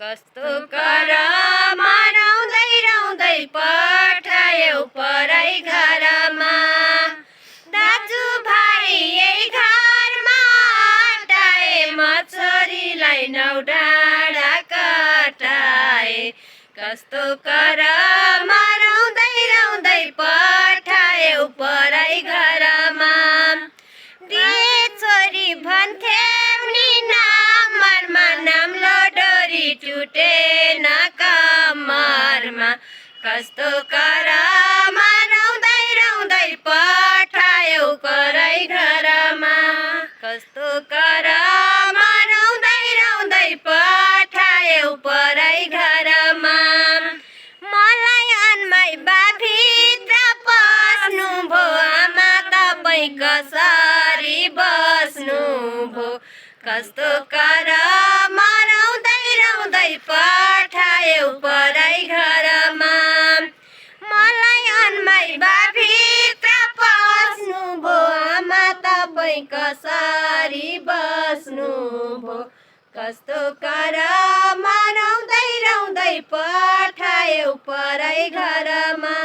कस्तो कर मनाउँदै रौँदै पठायौ परै घरमा। दाजु भाइ यही घरमा अटाए म छोरीलाई 9 डाँडा कटाए। कस्तो कर मनाउँदै रौँदै पठायौ परै घरमा। दिए छोरी भन्थ्यौ नि नामरमा नाम्लो डोरी टुटेन कम्मरमा। कस्तो कर मनाउँदै रौँदै पठायौ परै घरमा। कस्तो कर मनाउँदै रौँदै पठायौ परै घरमा। मलाई अन्माई बाभित्र पस्नु भो आमा तपाईँ कसरी बस्नु भो। कस्तो कर मनाउँदै रौँदै पठायौ परै घरमा। मलाई अन्माई बाभित्र पस्नु भो आमा तपाईँ कसरी बस्नु भो। कस्तो कर मनाउँदै रौँदै पठायौ परै घरमा।